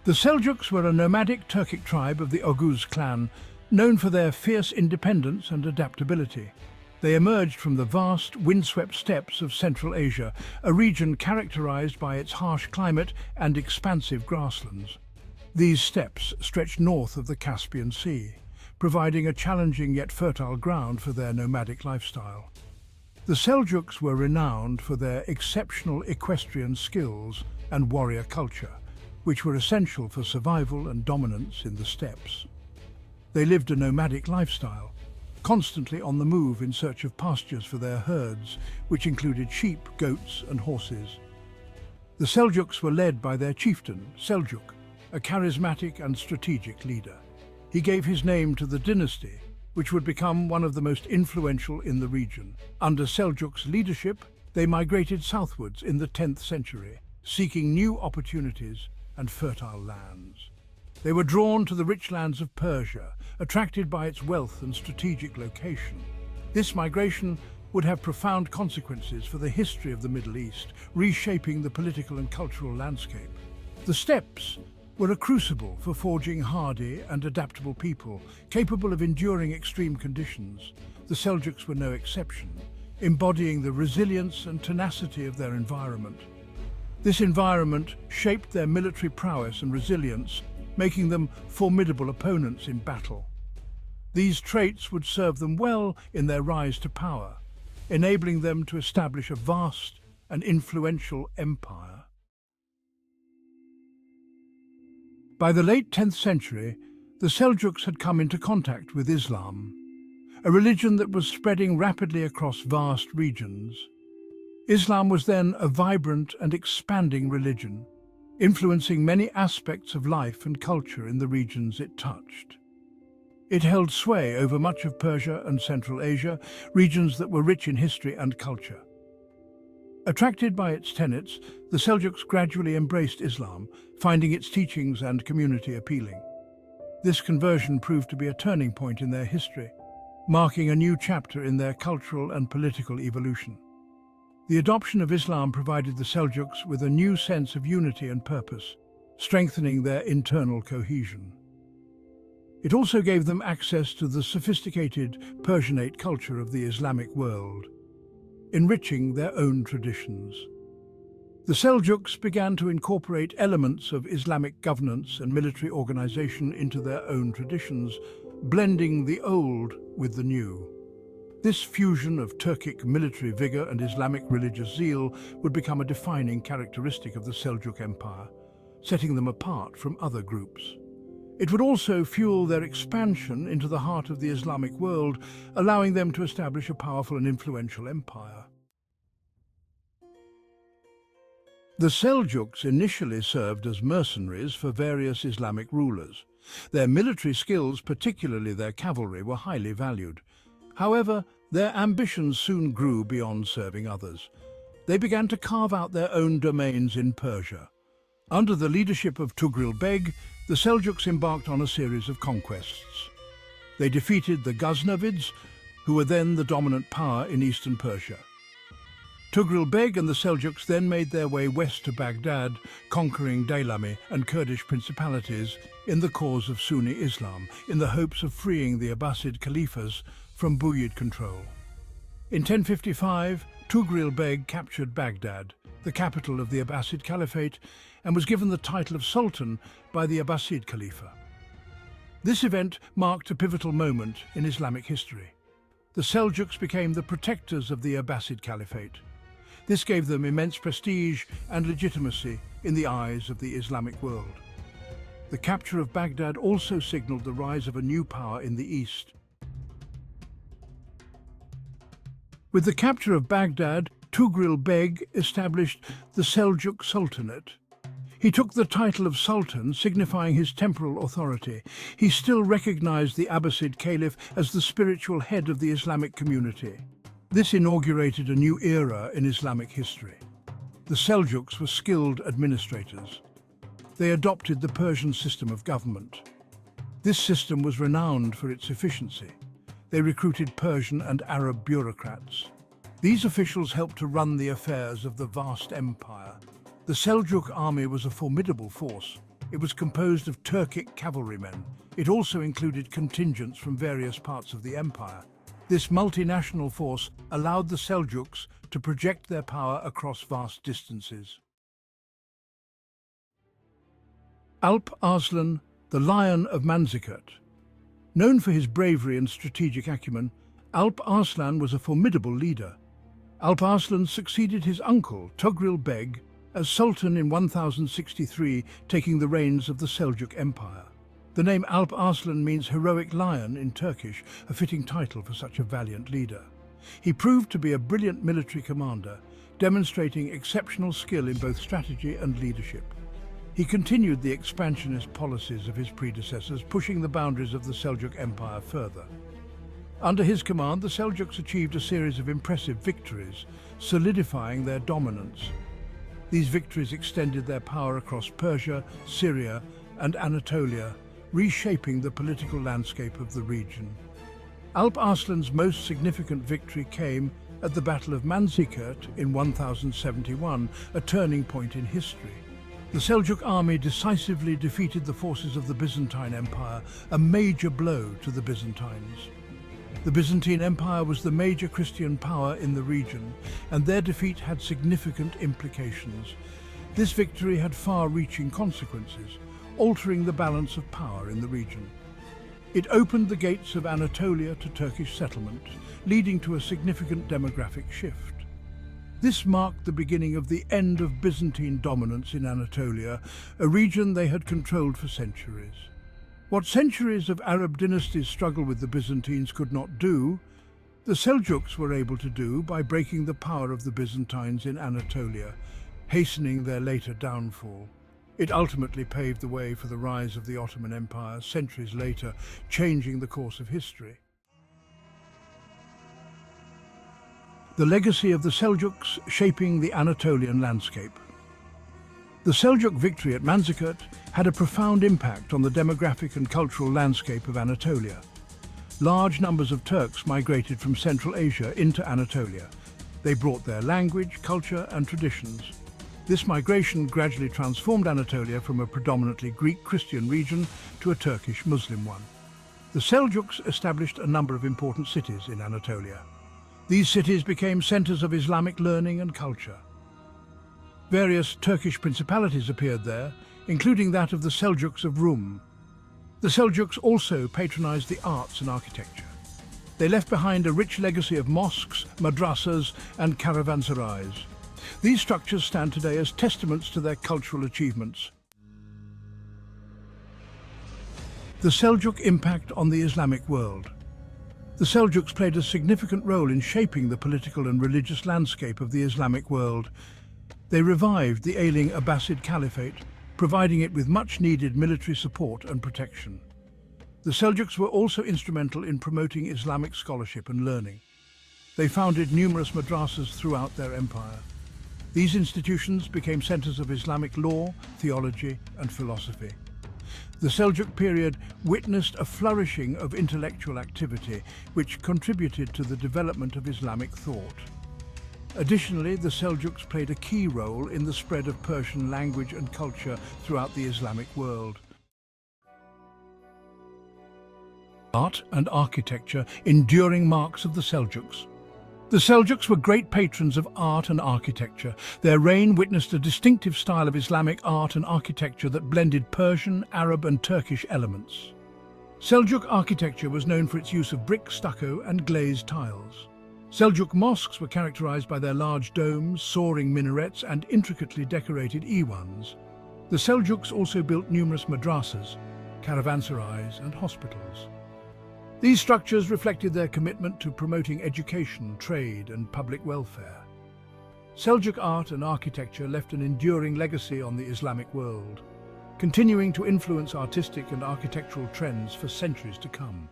The Seljuks were a nomadic Turkic tribe of the Oghuz clan, known for their fierce independence and adaptability. They emerged from the vast, windswept steppes of Central Asia, a region characterized by its harsh climate and expansive grasslands. These steppes stretched north of the Caspian Sea, providing a challenging yet fertile ground for their nomadic lifestyle. The Seljuks were renowned for their exceptional equestrian skills and warrior culture, which were essential for survival and dominance in the steppes. They lived a nomadic lifestyle, constantly on the move in search of pastures for their herds, which included sheep, goats, and horses. The Seljuks were led by their chieftain, Seljuk, a charismatic and strategic leader. He gave his name to the dynasty, which would become one of the most influential in the region. Under Seljuk's leadership, they migrated southwards in the 10th century, seeking new opportunities and fertile lands. They were drawn to the rich lands of Persia, attracted by its wealth and strategic location. This migration would have profound consequences for the history of the Middle East, reshaping the political and cultural landscape. The steppes were a crucible for forging hardy and adaptable people, capable of enduring extreme conditions. The Seljuks were no exception, embodying the resilience and tenacity of their environment. This environment shaped their military prowess and resilience, making them formidable opponents in battle. These traits would serve them well in their rise to power, enabling them to establish a vast and influential empire. By the late 10th century, the Seljuks had come into contact with Islam, a religion that was spreading rapidly across vast regions. Islam was then a vibrant and expanding religion, influencing many aspects of life and culture in the regions it touched. It held sway over much of Persia and Central Asia, regions that were rich in history and culture. Attracted by its tenets, the Seljuks gradually embraced Islam, finding its teachings and community appealing. This conversion proved to be a turning point in their history, marking a new chapter in their cultural and political evolution. The adoption of Islam provided the Seljuks with a new sense of unity and purpose, strengthening their internal cohesion. It also gave them access to the sophisticated Persianate culture of the Islamic world, enriching their own traditions. The Seljuks began to incorporate elements of Islamic governance and military organization into their own traditions, blending the old with the new. This fusion of Turkic military vigor and Islamic religious zeal would become a defining characteristic of the Seljuk Empire, setting them apart from other groups. It would also fuel their expansion into the heart of the Islamic world, allowing them to establish a powerful and influential empire. The Seljuks initially served as mercenaries for various Islamic rulers. Their military skills, particularly their cavalry, were highly valued. However, their ambitions soon grew beyond serving others. They began to carve out their own domains in Persia. Under the leadership of Tugril Beg, the Seljuks embarked on a series of conquests. They defeated the Ghaznavids, who were then the dominant power in eastern Persia. Tugril Beg and the Seljuks then made their way west to Baghdad, conquering Daylami and Kurdish principalities in the cause of Sunni Islam, in the hopes of freeing the Abbasid Caliphs from Buyid control. In 1055, Tugril Beg captured Baghdad, the capital of the Abbasid Caliphate, and was given the title of Sultan by the Abbasid Khalifa. This event marked a pivotal moment in Islamic history. The Seljuks became the protectors of the Abbasid Caliphate. This gave them immense prestige and legitimacy in the eyes of the Islamic world. The capture of Baghdad also signaled the rise of a new power in the east. With the capture of Baghdad, Tugril Beg established the Seljuk Sultanate. He took the title of Sultan, signifying his temporal authority. He still recognized the Abbasid Caliph as the spiritual head of the Islamic community. This inaugurated a new era in Islamic history. The Seljuks were skilled administrators. They adopted the Persian system of government. This system was renowned for its efficiency. They recruited Persian and Arab bureaucrats. These officials helped to run the affairs of the vast empire. The Seljuk army was a formidable force, It was composed of Turkic cavalrymen. It also included contingents from various parts of the empire. This multinational force allowed the Seljuks to project their power across vast distances. Alp Arslan, the Lion of Manzikert. Known for his bravery and strategic acumen, Alp Arslan was a formidable leader. Alp Arslan succeeded his uncle, Togril Beg, as Sultan in 1063, taking the reins of the Seljuk Empire. The name Alp Arslan means heroic lion in Turkish, a fitting title for such a valiant leader. He proved to be a brilliant military commander, demonstrating exceptional skill in both strategy and leadership. He continued the expansionist policies of his predecessors, pushing the boundaries of the Seljuk Empire further. Under his command, the Seljuks achieved a series of impressive victories, solidifying their dominance. These victories extended their power across Persia, Syria, and Anatolia, reshaping the political landscape of the region. Alp Arslan's most significant victory came at the Battle of Manzikert in 1071, a turning point in history. The Seljuk army decisively defeated the forces of the Byzantine Empire, a major blow to the Byzantines. The Byzantine Empire was the major Christian power in the region, and their defeat had significant implications. This victory had far-reaching consequences, altering the balance of power in the region. It opened the gates of Anatolia to Turkish settlement, leading to a significant demographic shift. This marked the beginning of the end of Byzantine dominance in Anatolia, a region they had controlled for centuries. What centuries of Arab dynasties' struggle with the Byzantines could not do, the Seljuks were able to do by breaking the power of the Byzantines in Anatolia, hastening their later downfall. It ultimately paved the way for the rise of the Ottoman Empire centuries later, changing the course of history. The legacy of the Seljuks shaping the Anatolian landscape. The Seljuk victory at Manzikert had a profound impact on the demographic and cultural landscape of Anatolia. Large numbers of Turks migrated from Central Asia into Anatolia. They brought their language, culture, and traditions. This migration gradually transformed Anatolia from a predominantly Greek Christian region to a Turkish Muslim one. The Seljuks established a number of important cities in Anatolia. These cities became centers of Islamic learning and culture. Various Turkish principalities appeared there, including that of the Seljuks of Rum. The Seljuks also patronized the arts and architecture. They left behind a rich legacy of mosques, madrasas, and caravanserais. These structures stand today as testaments to their cultural achievements. The Seljuk impact on the Islamic world. The Seljuks played a significant role in shaping the political and religious landscape of the Islamic world. They revived the ailing Abbasid Caliphate, providing it with much-needed military support and protection. The Seljuks were also instrumental in promoting Islamic scholarship and learning. They founded numerous madrasas throughout their empire. These institutions became centers of Islamic law, theology, and philosophy. The Seljuk period witnessed a flourishing of intellectual activity, which contributed to the development of Islamic thought. Additionally, the Seljuks played a key role in the spread of Persian language and culture throughout the Islamic world. Art and architecture, enduring marks of the Seljuks. The Seljuks were great patrons of art and architecture. Their reign witnessed a distinctive style of Islamic art and architecture that blended Persian, Arab, and Turkish elements. Seljuk architecture was known for its use of brick, stucco, and glazed tiles. Seljuk mosques were characterized by their large domes, soaring minarets, and intricately decorated iwans. The Seljuks also built numerous madrasas, caravanserais, and hospitals. These structures reflected their commitment to promoting education, trade, and public welfare. Seljuk art and architecture left an enduring legacy on the Islamic world, continuing to influence artistic and architectural trends for centuries to come.